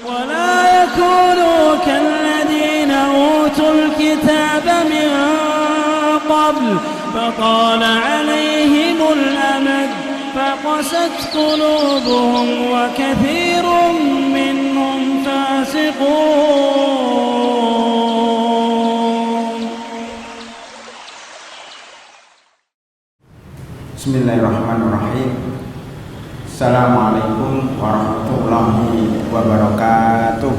ولا يكونوا كالذين أوتوا الكتاب من قبل فطال عليهم الأمد فقست قلوبهم وكثير منهم فاسقون. Bismillahirrahmanirrahim. Assalamualaikum warahmatullahi wabarakatuh.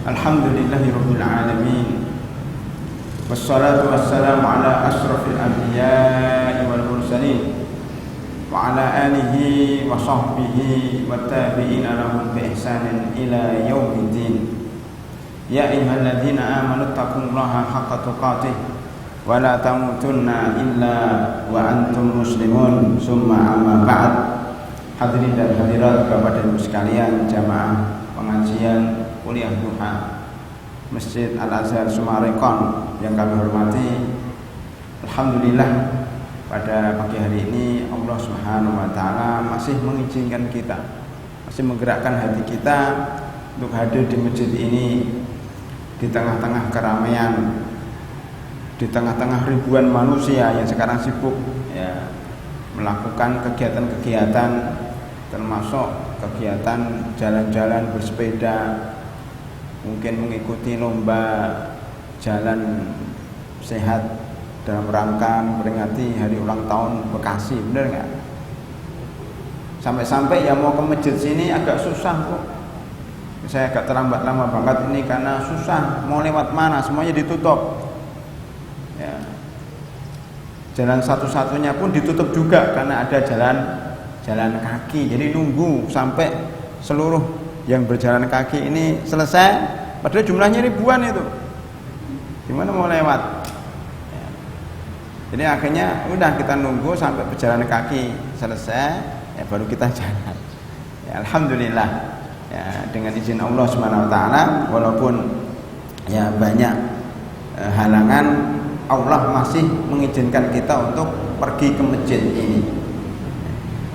Alhamdulillahirabbil alamin. Wassalatu wassalamu ala asyrafil anbiya'i wal mursalin wa ala alihi wa sahbihi wa tabi'ina lahum bi ihsanin ila yaumiddin. Ya ayyuhalladzina amanu taqullaha haqqa tuqatih wa la tamutunna illa wa antum muslimun. Summa amma ba'd. Hadirin dan hadirat Bapak dan Ibu sekalian, jamaah pengajian kuliah duha Masjid Al-Azhar Sumarekon yang kami hormati, alhamdulillah pada pagi hari ini Allah Subhanahu wa taala masih mengizinkan kita, masih menggerakkan hati kita untuk hadir di masjid ini di tengah-tengah keramaian, di tengah-tengah ribuan manusia yang sekarang sibuk ya, melakukan kegiatan-kegiatan, termasuk kegiatan jalan-jalan bersepeda, mungkin mengikuti lomba jalan sehat dalam rangka memperingati hari ulang tahun Bekasi, bener nggak? Sampai-sampai yang mau ke masjid sini agak susah kok. Saya agak terlambat lama banget ini karena susah mau lewat mana, semuanya ditutup. Ya. Jalan satu-satunya pun ditutup juga karena ada jalan kaki. Jadi nunggu sampai seluruh yang berjalan kaki ini selesai, padahal jumlahnya ribuan itu. Gimana mau lewat? Ya. Jadi akhirnya udah kita nunggu sampai berjalan kaki selesai, ya baru kita jalan. Ya, alhamdulillah. Ya, dengan izin Allah Subhanahu wa taala, walaupun ya banyak halangan, Allah masih mengizinkan kita untuk pergi ke masjid ini.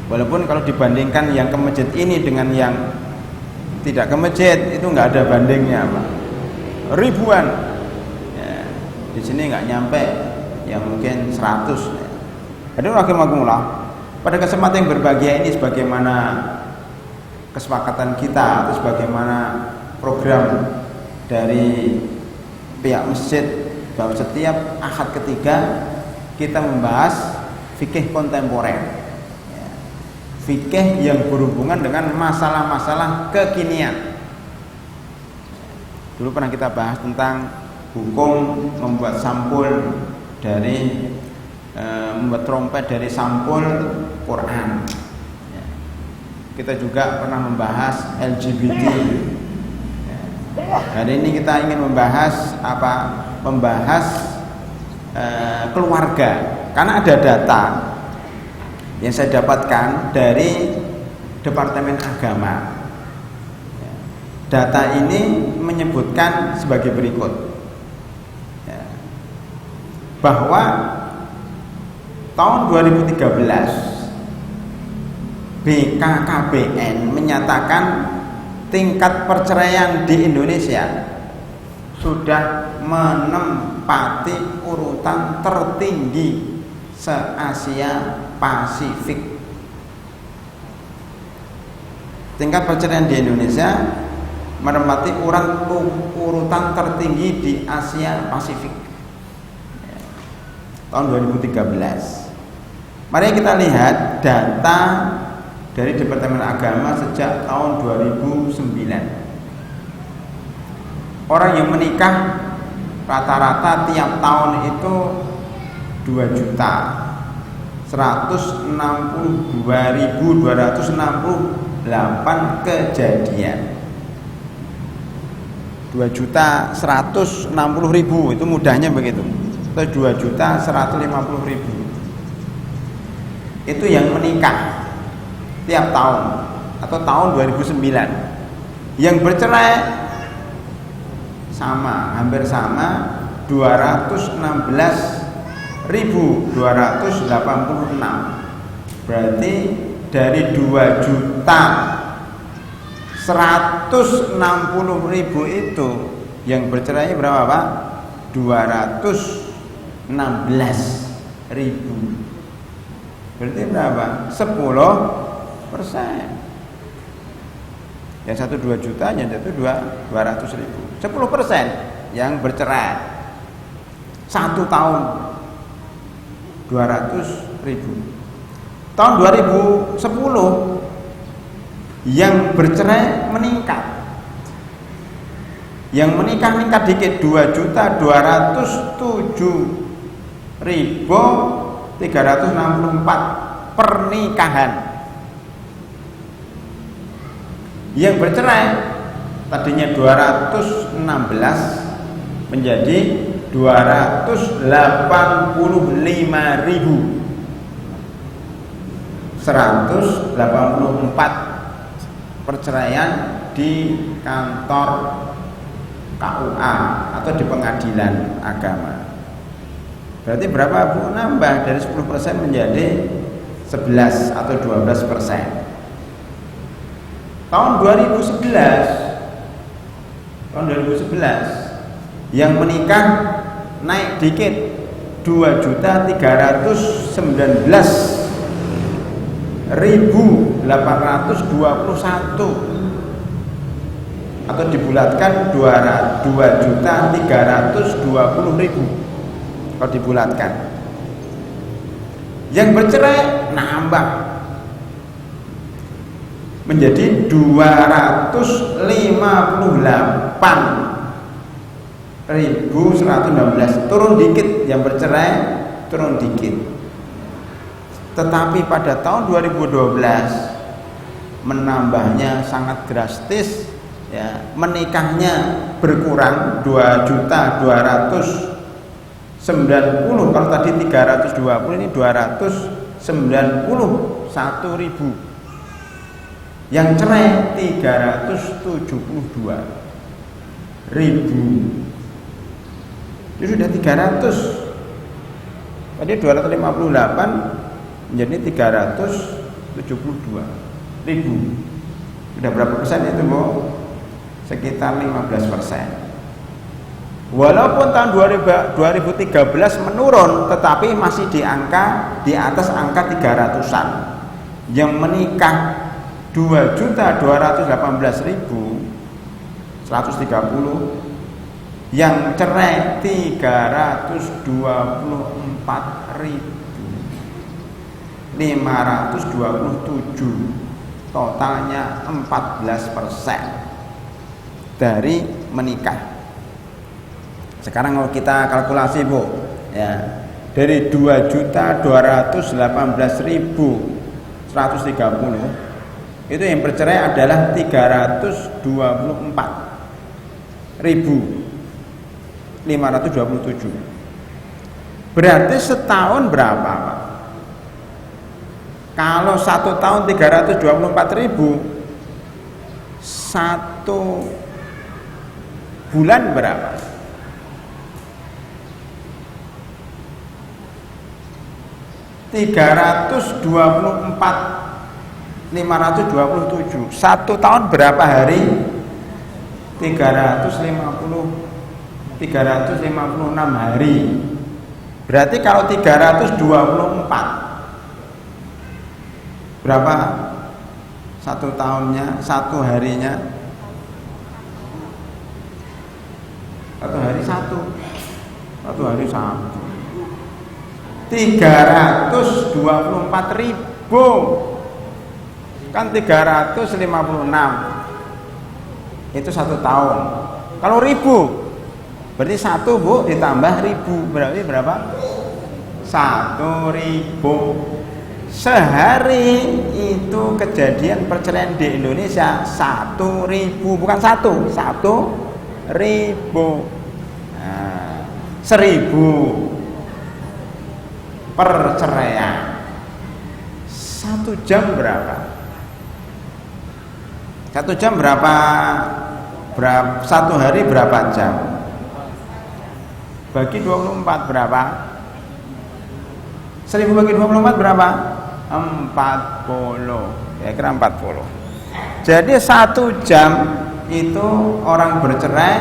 Walaupun kalau dibandingkan yang ke masjid ini dengan yang tidak ke masjid itu nggak ada bandingnya, Pak. Ribuan. Ya, di sini nggak nyampe, ya mungkin 100. Hadirin rahimakumullah. Pada kesempatan yang berbahagia ini, sebagaimana kesepakatan kita atau sebagaimana program dari pihak masjid, bahwa setiap Ahad ketiga kita membahas fikih kontemporer, ya, fikih yang berhubungan dengan masalah-masalah kekinian. Dulu pernah kita bahas tentang hukum membuat sampul dari membuat trompet dari sampul Quran. Ya. Kita juga pernah membahas LGBT. Ya. Hari ini kita ingin membahas apa? Membahas keluarga, karena ada data yang saya dapatkan dari Departemen Agama. Data ini menyebutkan sebagai berikut, bahwa tahun 2013 BKKBN menyatakan tingkat perceraian di Indonesia sudah menempati urutan tertinggi se-Asia Pasifik. Tingkat perceraian di Indonesia menempati urutan tertinggi di Asia Pasifik tahun 2013. Mari kita lihat data dari Departemen Agama sejak tahun 2009. Orang yang menikah rata-rata tiap tahun itu 2.162.268 kejadian. 2.160.000 itu mudahnya begitu. Atau 2.150.000. Itu yang menikah tiap tahun atau tahun 2009. Yang bercerai sama, hampir sama, 216.286. Berarti dari 2 juta 160.000 itu yang bercerai berapa Pak? 216.000. Berarti berapa? 10%. Yang 1 2 juta, yang itu 200.000. 10% yang bercerai. 1 tahun 200.000. Tahun 2010 yang bercerai meningkat. Yang menikah dikit 2.207.364 pernikahan. Yang bercerai tadinya 216 menjadi 285.184 perceraian di kantor KUA atau di pengadilan agama. Berarti berapa Bu? Nambah dari 10% menjadi 11 atau 12%. Tahun 2011 yang menikah naik dikit 2.319.821 atau dibulatkan 2.320.000 kalau dibulatkan. Yang bercerai nambah menjadi 258.116, turun dikit. Yang bercerai turun dikit. Tetapi pada tahun 2012 menambahnya sangat drastis, ya, menikahnya berkurang 2.290. Kalau tadi 320, ini 291.000. Yang cerai 372.000. Itu sudah 300. Tadi 258 menjadi 372.000. Sudah berapa persen itu Bu? Sekitar 15%. Walaupun tahun 2013 menurun, tetapi masih di atas angka 300-an. Yang menikah 2.218.130, yang cerai 324.527, totalnya 14% dari menikah. Sekarang kalau kita kalkulasi Bu, ya, dari 2.218.130 itu yang bercerai adalah 324.527. Berarti setahun berapa Pak? Kalau 1 tahun 324.000, 1 bulan berapa? 324.527. 1 tahun berapa hari? 356 hari. Berarti kalau 324 berapa 1 tahunnya, 1 harinya? 1 hari 1. 1 hari 1. 324.000. Kan 356 itu 1 tahun. Kalau 1.000 berarti 1 Bu ditambah 1.000 berarti berapa? 1.000. Sehari itu kejadian perceraian di Indonesia 1.000, bukan 1, 1.000. Nah, 1.000 perceraian. 1 jam berapa? 1 jam berapa? 1 hari berapa jam? Bagi 24 berapa? 1.000 bagi 24 berapa? 40. Ya kira 40. Jadi 1 jam itu orang bercerai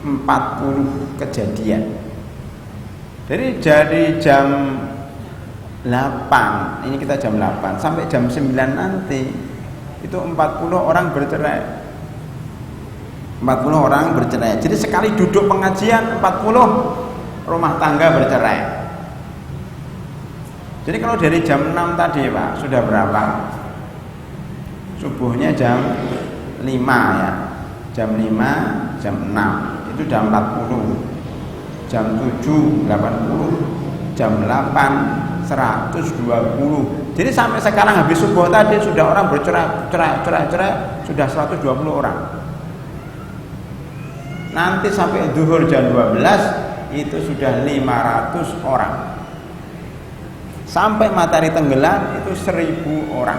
40 kejadian. Jadi dari jam 8, ini kita jam 8 sampai jam 9 nanti itu 40 orang bercerai. 40 orang bercerai. Jadi sekali duduk pengajian 40 rumah tangga bercerai. Jadi kalau dari jam 6 tadi Pak, sudah berapa? Subuhnya jam 5 ya. Jam 5, jam 6 itu jam 40. Jam 7 80, jam 8 120. Jadi sampai sekarang habis subuh tadi sudah orang bercerai sudah 120 orang. Nanti sampai zuhur jam 12 itu sudah 500 orang. Sampai matahari tenggelam itu 1000 orang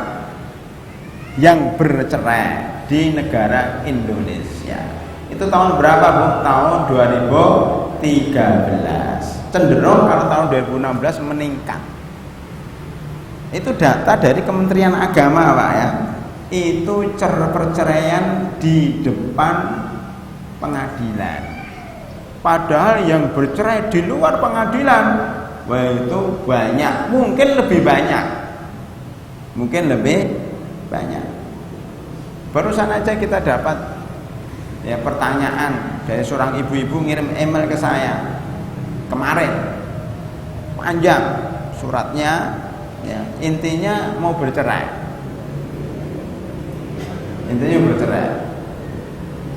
yang bercerai di negara Indonesia. Itu tahun berapa Bu? Tahun 2013. Cenderung kalau tahun 2016 meningkat. Itu data dari Kementerian Agama Pak ya. Itu perceraian di depan pengadilan. Padahal yang bercerai di luar pengadilan, wah itu banyak, mungkin lebih banyak. Barusan aja kita dapat ya pertanyaan dari seorang ibu-ibu ngirim email ke saya kemarin, panjang suratnya ya, intinya mau bercerai.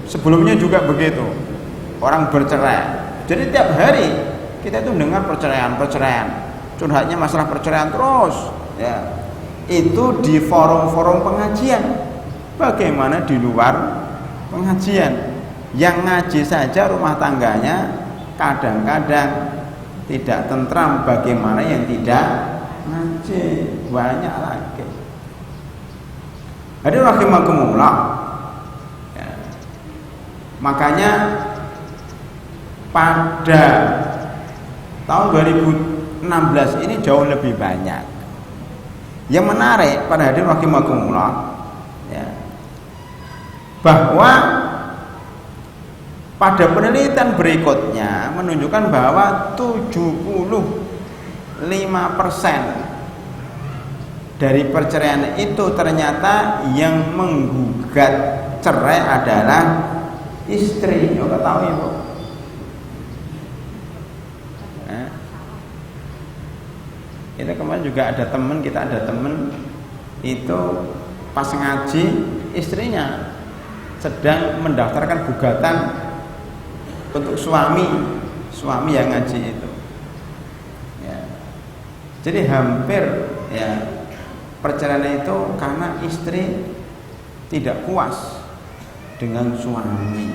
Sebelumnya juga begitu, orang bercerai. Jadi tiap hari kita itu dengar perceraian, curhatnya masalah perceraian terus ya. Itu di forum-forum pengajian. Bagaimana di luar pengajian? Yang ngaji saja rumah tangganya kadang-kadang tidak tentram, bagaimana yang tidak ngaji? Banyak lagi. Hadirin rahimakumullah. Ya. Makanya pada tahun 2016 ini jauh lebih banyak. Yang menarik pada hadirin rahimakumullah ya, bahwa pada penelitian berikutnya menunjukkan bahwa 75% dari perceraian itu ternyata yang menggugat cerai adalah istri. Nggak tahu Ibu? Itu kemarin juga ada teman itu pas ngaji istrinya sedang mendaftarkan gugatan untuk suami yang ngaji itu ya. Jadi hampir ya perceraian itu karena istri tidak puas dengan suami.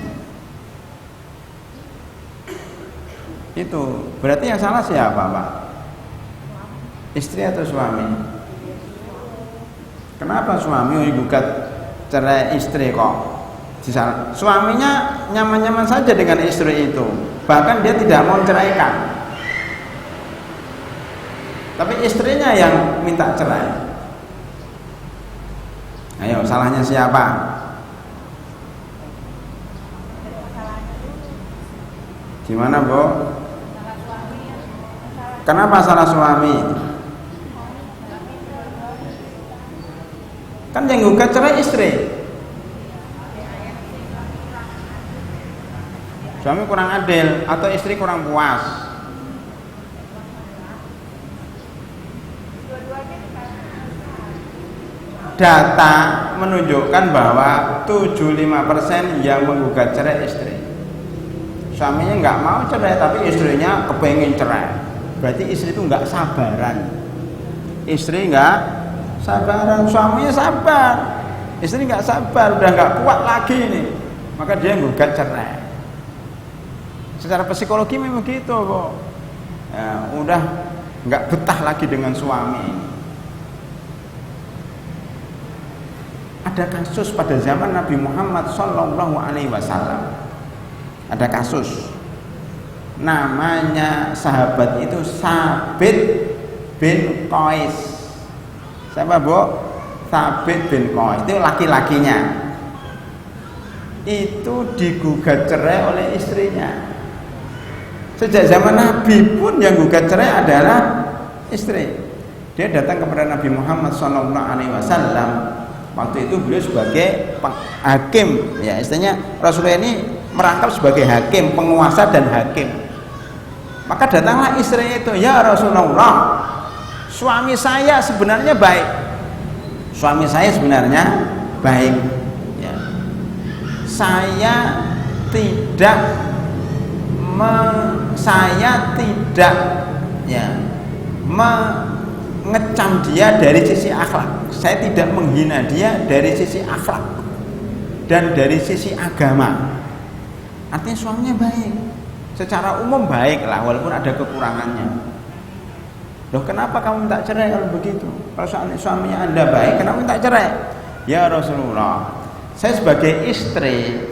Itu berarti yang salah siapa Pak? Istri atau suami? Kenapa suami gugat cerai istri kok? Suaminya nyaman-nyaman saja dengan istri itu, bahkan dia tidak mau ceraikan, tapi istrinya yang minta cerai. Ayo, salahnya siapa? Gimana Bu? Kenapa salah suami? Kan yang gugat cerai istri. Suami kurang adil atau istri kurang puas. Data menunjukkan bahwa 75% yang menggugat cerai istri. Suaminya nggak mau cerai tapi istrinya kepengen cerai. Berarti istri itu nggak sabaran. Istri nggak sabaran, suaminya sabar, istri nggak sabar, udah nggak kuat lagi ini, maka dia gugat cerai. Secara psikologi memang gitu kok ya, udah nggak betah lagi dengan suami. Ada kasus pada zaman Nabi Muhammad SAW, ada kasus namanya sahabat itu Sabit bin Qais. Siapa Bu? Thabit bin Qais itu laki-lakinya itu digugat cerai oleh istrinya. Sejak zaman Nabi pun yang gugat cerai adalah istri. Dia datang kepada Nabi Muhammad SAW. Waktu itu beliau sebagai hakim, ya istilahnya Rasulullah ini merangkap sebagai hakim, penguasa dan hakim. Maka datanglah istri itu, ya Rasulullah, suami saya sebenarnya baik. Suami saya sebenarnya baik. Ya. Saya tidak mengecam dia dari sisi akhlak. Saya tidak menghina dia dari sisi akhlak dan dari sisi agama. Artinya suaminya baik, secara umum baik lah, walaupun ada kekurangannya. Loh, kenapa kamu minta cerai kalau begitu? Kalau suaminya Anda baik, kenapa minta cerai? Ya Rasulullah, saya sebagai istri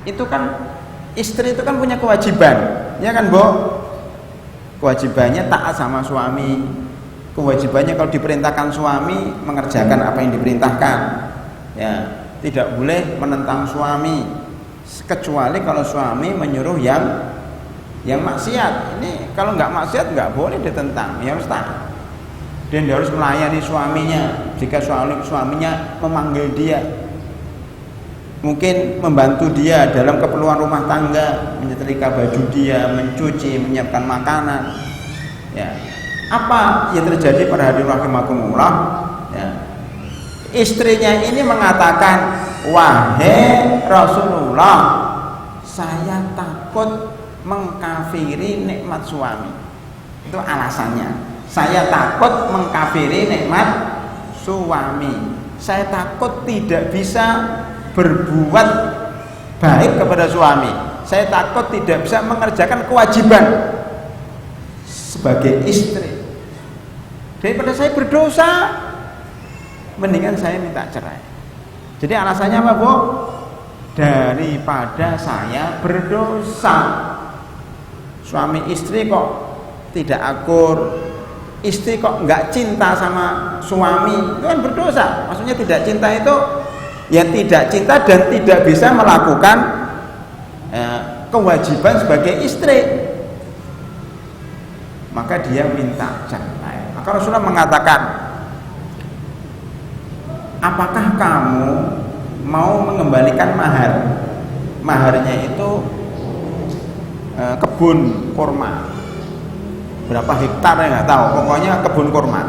itu kan, istri itu kan punya kewajiban, ya kan, Bu? Kewajibannya taat sama suami. Kewajibannya kalau diperintahkan suami mengerjakan apa yang diperintahkan. Ya, tidak boleh menentang suami kecuali kalau suami menyuruh yang maksiat. Ini kalau nggak maksiat nggak boleh ditentang, ya Ustaz. Dan dia harus melayani suaminya. Jika suaminya memanggil dia, mungkin membantu dia dalam keperluan rumah tangga, menyetrika baju dia, mencuci, menyiapkan makanan. Ya. Apa yang terjadi pada hadirin rahimakumullah? Ya. Istrinya ini mengatakan, wahai Rasulullah, saya takut mengkafiri nikmat suami. Itu alasannya. Saya takut mengkafiri nikmat suami. Saya takut tidak bisa berbuat baik kepada suami. Saya takut tidak bisa mengerjakan kewajiban sebagai istri. Daripada saya berdosa, mendingan saya minta cerai. Jadi alasannya apa, Bu? Daripada saya berdosa. Suami istri kok tidak akur, istri kok nggak cinta sama suami, itu kan berdosa. Maksudnya tidak cinta itu ya tidak cinta dan tidak bisa melakukan kewajiban sebagai istri, maka dia minta cerai. Maka Rasulullah mengatakan, apakah kamu mau mengembalikan mahar? Maharnya itu kebun kurma, berapa hektar ya nggak tahu, pokoknya kebun kurma.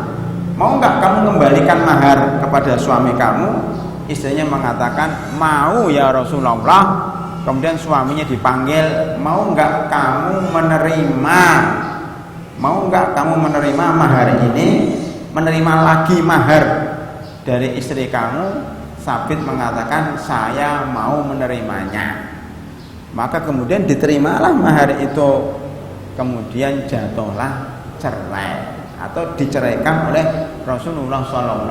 Mau nggak kamu mengembalikan mahar kepada suami kamu? Istrinya mengatakan mau ya Rasulullah. Kemudian suaminya dipanggil, mau nggak kamu menerima? Mau nggak kamu menerima mahar ini? Menerima lagi mahar dari istri kamu? Sabit mengatakan saya mau menerimanya. Maka kemudian diterimalah mahar itu. Kemudian jatuhlah cerai atau diceraikan oleh Rasulullah SAW.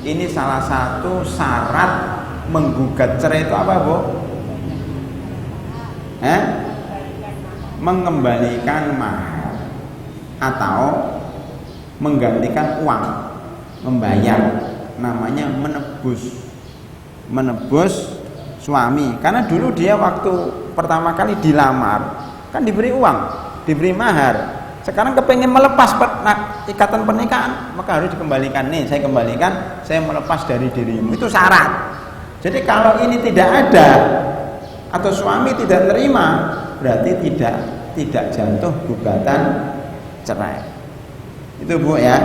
Ini salah satu syarat menggugat cerai itu apa, Bu? Mengembalikan mahar atau menggantikan uang, membayar, namanya menebus suami. Karena dulu dia waktu pertama kali dilamar kan diberi uang, diberi mahar. Sekarang kepengen melepas ikatan pernikahan, maka harus dikembalikan. Nih saya kembalikan, saya melepas dari dirimu. Itu syarat. Jadi kalau ini tidak ada atau suami tidak terima, berarti tidak jatuh gugatan cerai. Itu, Bu, ya.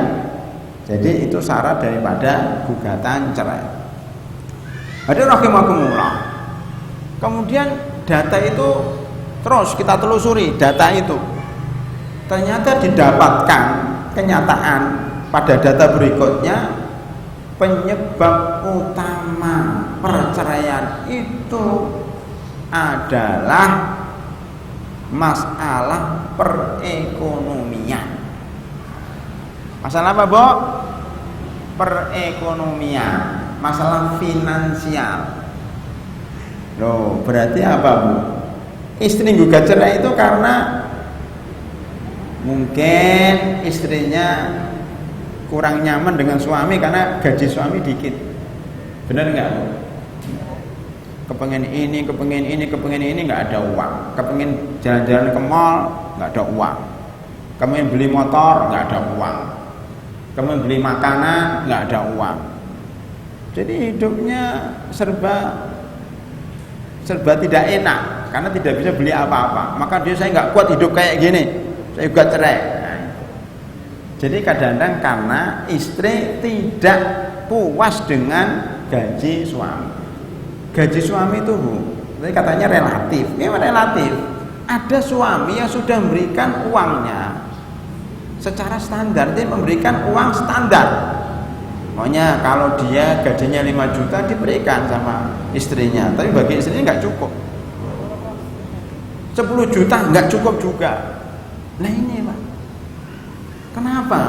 Jadi itu syarat daripada gugatan cerai. Hadirin rahimakumullah. Kemudian data itu terus kita telusuri, data itu ternyata didapatkan kenyataan pada data berikutnya, penyebab utama perceraian itu adalah masalah perekonomian. Masalah apa, Bu? Perekonomian, masalah finansial. Loh, berarti apa, Bu? Istri gugat cerai itu karena mungkin istrinya kurang nyaman dengan suami karena gaji suami dikit. Benar nggak? Kepengen ini, nggak ada uang. Kepengen jalan-jalan ke mall, nggak ada uang. Kepengen beli motor, nggak ada uang. Kepengen beli makanan, nggak ada uang. Jadi hidupnya serba tidak enak karena tidak bisa beli apa-apa. Maka dia, saya nggak kuat hidup kayak gini, saya juga cerai. Nah, jadi kadang-kadang karena istri tidak puas dengan gaji suami. Gaji suami itu tapi katanya relatif. Ini relatif. Ada suami yang sudah memberikan uangnya secara standar, dia memberikan uang standar. Maunya kalau dia gajinya 5 juta diberikan sama istrinya, tapi bagi istrinya nggak cukup. 10 juta nggak cukup juga. Nah ini Pak, kenapa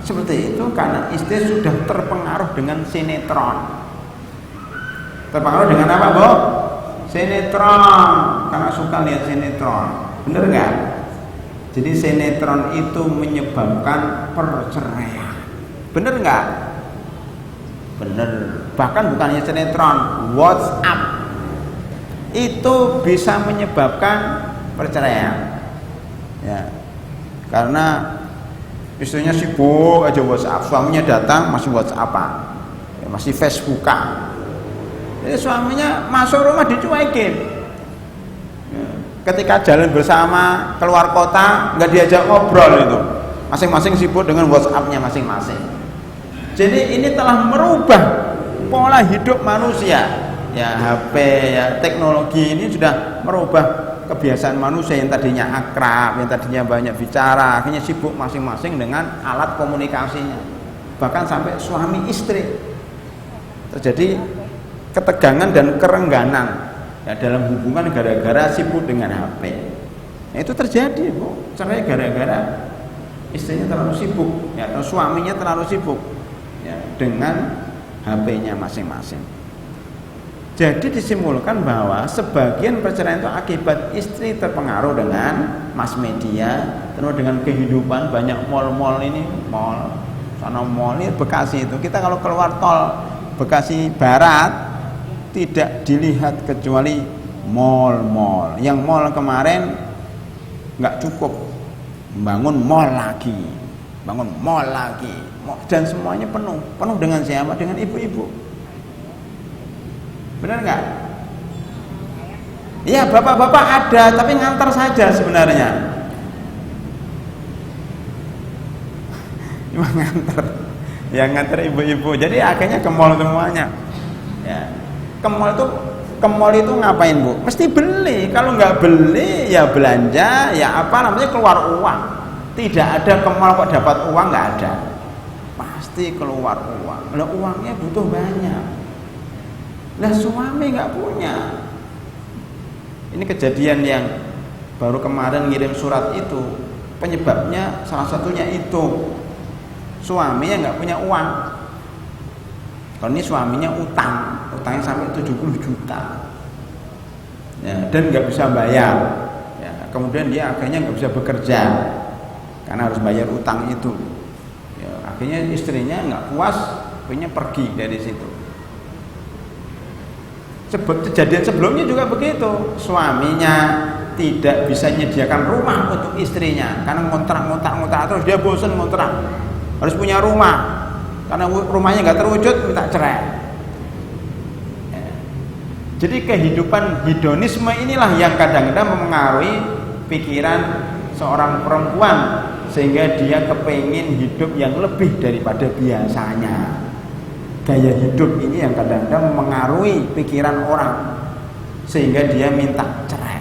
seperti itu? Karena istri sudah terpengaruh dengan sinetron. Terpengaruh dengan apa, Bu? Sinetron, karena suka lihat sinetron. Bener nggak? Jadi sinetron itu menyebabkan perceraian. Bener nggak? Bener. Bahkan bukannya sinetron, WhatsApp itu bisa menyebabkan perceraian. Ya. Karena istrinya sibuk aja WhatsApp, suaminya datang masih WhatsAppan, ya, masih Facebookan. Jadi suaminya masuk rumah dicuekin. Ketika jalan bersama keluar kota nggak diajak ngobrol itu, masing-masing sibuk dengan WhatsAppnya masing-masing. Jadi ini telah merubah pola hidup manusia. Ya HP, ya teknologi ini sudah merubah kebiasaan manusia yang tadinya akrab, yang tadinya banyak bicara, akhirnya sibuk masing-masing dengan alat komunikasinya. Bahkan sampai suami istri terjadi ketegangan dan kerengganan ya, dalam hubungan gara-gara sibuk dengan HP. Nah, itu terjadi, Bu. Cerai gara-gara istrinya terlalu sibuk ya, atau suaminya terlalu sibuk ya, dengan HP-nya masing-masing. Jadi disimpulkan bahwa sebagian perceraian itu akibat istri terpengaruh dengan mass media, terus dengan kehidupan banyak mall-mall ini, mall sana mall ini Bekasi itu. Kita kalau keluar tol Bekasi Barat tidak dilihat kecuali mall-mall. Yang mall kemarin nggak cukup, bangun mall lagi, dan semuanya penuh dengan siapa? Dengan ibu-ibu. Benar nggak? Iya, bapak-bapak ada, tapi ngantar saja sebenarnya. Cuma ngantar, ya ngantar ibu-ibu. Jadi akhirnya ke mall semuanya. Ya. Ke mall itu ngapain, Bu? Mesti beli. Kalau nggak beli ya belanja, ya apa namanya, keluar uang. Tidak ada ke mall kok dapat uang, nggak ada. Pasti keluar uang. Lah uangnya butuh banyak. Lah suami nggak punya. Ini kejadian yang baru kemarin ngirim surat itu, penyebabnya salah satunya itu suaminya nggak punya uang. Kalau ini suaminya utangnya sampai 70 juta ya, dan nggak bisa bayar ya, kemudian dia akhirnya nggak bisa bekerja karena harus bayar utang itu ya, akhirnya istrinya nggak puas, akhirnya pergi dari situ. Kejadian sebelumnya juga begitu, suaminya tidak bisa menyediakan rumah untuk istrinya karena ngontrak terus, dia bosan ngontrak, harus punya rumah. Karena rumahnya nggak terwujud, minta cerai. Jadi kehidupan hedonisme inilah yang kadang-kadang mempengaruhi pikiran seorang perempuan sehingga dia kepengin hidup yang lebih daripada biasanya. Gaya hidup ini yang kadang-kadang mempengaruhi pikiran orang sehingga dia minta cerai.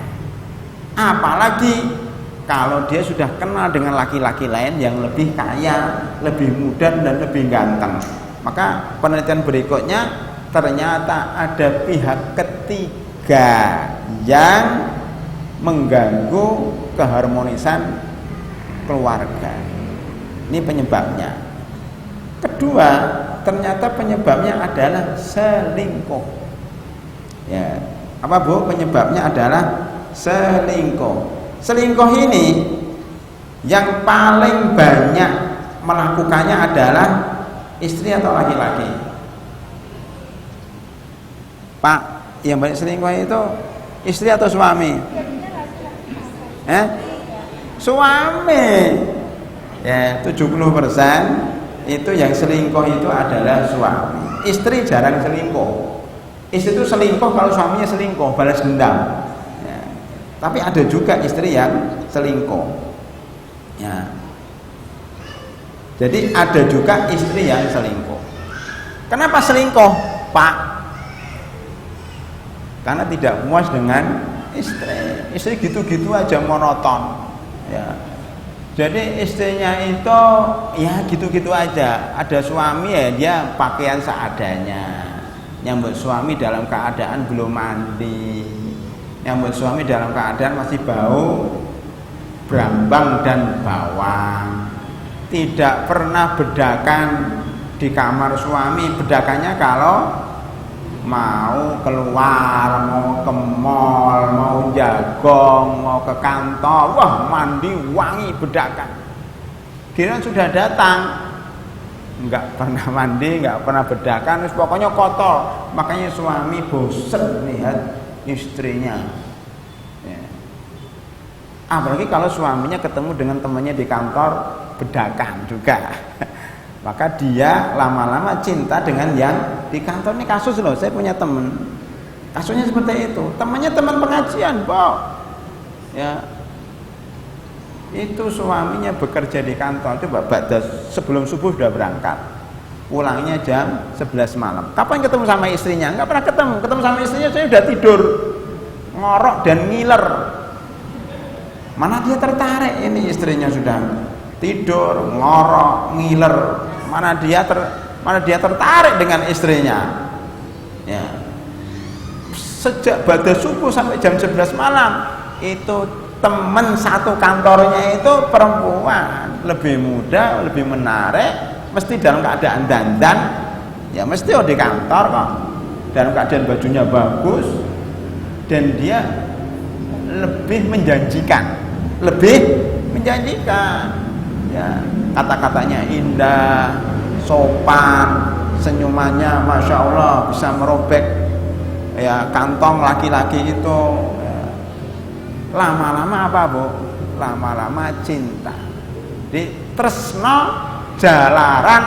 Apalagi kalau dia sudah kenal dengan laki-laki lain yang lebih kaya, lebih muda dan lebih ganteng. Maka penelitian berikutnya ternyata ada pihak ketiga yang mengganggu keharmonisan keluarga. Ini penyebabnya. Kedua, ternyata penyebabnya adalah selingkuh. Ya, apa Bu? Penyebabnya adalah selingkuh. Selingkuh ini yang paling banyak melakukannya adalah istri atau laki-laki? Pak, yang banyak selingkuh itu istri atau suami? Suami. Ya, 70% itu yang selingkuh itu adalah suami. Istri jarang selingkuh. Istri itu selingkuh kalau suaminya selingkuh, balas dendam. Ya. Tapi ada juga istri yang selingkuh. Ya. Jadi ada juga istri yang selingkuh. Kenapa selingkuh, Pak? Karena tidak puas dengan istri. Istri gitu-gitu aja monoton. Ya. Jadi istrinya itu ya gitu-gitu aja. Ada suami ya dia pakaian seadanya. Nyambut suami dalam keadaan belum mandi. Nyambut suami dalam keadaan masih bau brambang dan bawang. Tidak pernah bedakan di kamar suami. Bedakannya kalau mau keluar, mau ke mall, mau jagong, mau ke kantor, wah mandi wangi bedakan. Kira sudah datang, nggak pernah mandi, nggak pernah bedakan, terus pokoknya kotor. Makanya suami bosen lihat istrinya. Ya. Apalagi kalau suaminya ketemu dengan temannya di kantor, bedakan juga. Maka dia lama-lama cinta dengan yang di kantor. Ini kasus loh, saya punya teman kasusnya seperti itu. Temannya teman pengajian, Pak. Ya, itu suaminya bekerja di kantor. Coba sebelum subuh sudah berangkat, pulangnya jam 11 malam. Kapan ketemu sama istrinya? Nggak pernah ketemu. Ketemu sama istrinya saya sudah tidur, ngorok dan ngiler. Mana dia tertarik, ini istrinya sudah tidur, ngorok, ngiler. Mana dia tertarik dengan istrinya. Ya. Sejak pada subuh sampai jam 11 malam itu teman satu kantornya itu perempuan, lebih muda, lebih menarik, mesti dalam keadaan dandan. Ya mesti di kantor kok. Dalam keadaan bajunya bagus dan dia lebih menjanjikan. Ya, kata-katanya indah, sopan, senyumannya masya Allah bisa merobek ya kantong laki-laki itu. Ya. Lama-lama apa Bu? Lama-lama cinta. Di tresno jalaran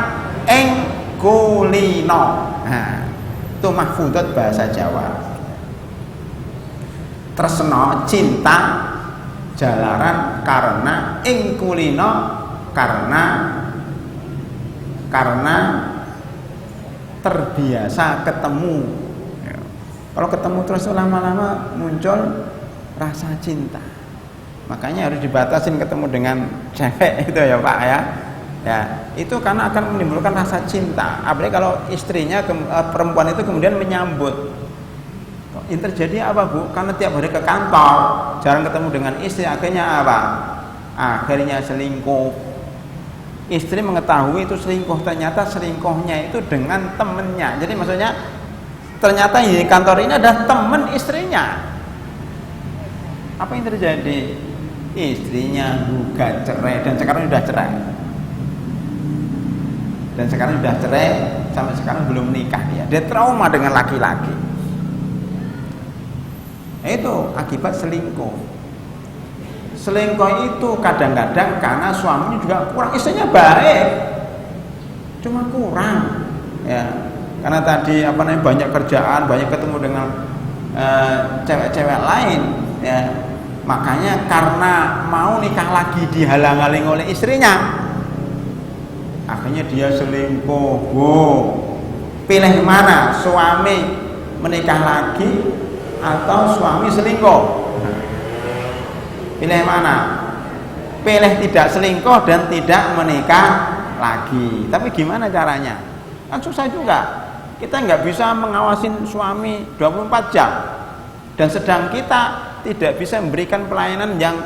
ing kulino. Nah, itu mahfudzat bahasa Jawa. Tresno cinta jalaran karena ing kulino karena terbiasa ketemu. Ya. Kalau ketemu terus lama-lama muncul rasa cinta. Makanya harus dibatasin ketemu dengan cewek itu ya Pak ya. Ya, itu karena akan menimbulkan rasa cinta. Apalagi kalau istrinya perempuan itu kemudian menyambut. Yang terjadi apa Bu? Karena tiap hari ke kantor, jarang ketemu dengan istri, akhirnya apa? Akhirnya selingkuh. Istri mengetahui itu selingkuh, ternyata selingkuhnya itu dengan temennya. Jadi maksudnya ternyata di kantor ini adalah teman istrinya. Apa yang terjadi? Istrinya gugat cerai dan sekarang sudah cerai. Sampai sekarang belum nikah dia. Dia trauma dengan laki-laki. Itu akibat selingkuh. Selingkuh itu kadang-kadang karena suaminya juga kurang, istrinya baik, cuma kurang, ya. Karena tadi banyak kerjaan, banyak ketemu dengan cewek-cewek lain, ya. Makanya karena mau nikah lagi dihalang-halangi oleh istrinya, akhirnya dia selingkuh. Pilih mana? Suami menikah lagi atau suami selingkuh? Pilih mana? Pilih tidak selingkuh dan tidak menikah lagi. Tapi gimana caranya? Kan susah juga. Kita nggak bisa mengawasin suami 24 jam. Dan sedang kita tidak bisa memberikan pelayanan yang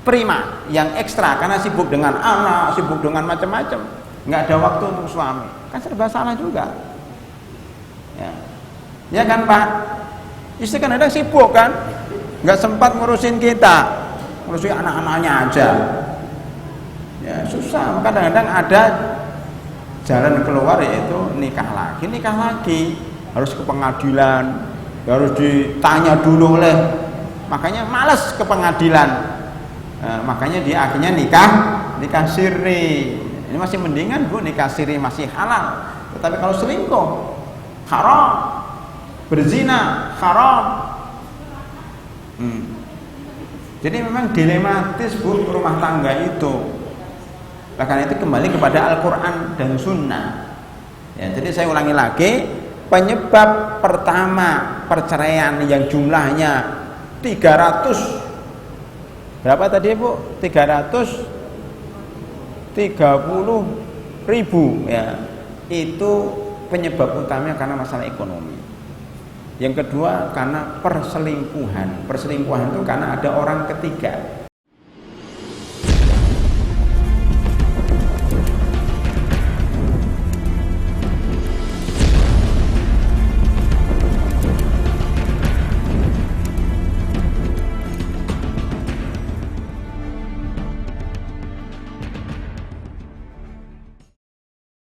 prima, yang ekstra, karena sibuk dengan anak, sibuk dengan macam-macam. Nggak ada waktu untuk suami. Kan serba salah juga. Ya kan Pak? Istri kan ada sibuk kan? Nggak sempat ngurusin kita. Ngurusin anak-anaknya aja. Ya susah. Kadang-kadang ada jalan keluar, yaitu nikah lagi, harus ke pengadilan, harus ditanya dulu oleh, makanya malas ke pengadilan. Makanya dia akhirnya nikah siri. Ini masih mendingan Bu, nikah siri masih halal. Tetapi kalau selingkuh haram, berzina haram. Jadi memang dilematis Bu rumah tangga itu. Karena itu kembali kepada Al-Quran dan Sunnah. Ya, jadi saya ulangi lagi, penyebab pertama perceraian yang jumlahnya 300 berapa tadi Bu? 330.000 ya. Itu penyebab utamanya karena masalah ekonomi. Yang kedua karena perselingkuhan. Perselingkuhan itu karena ada orang ketiga.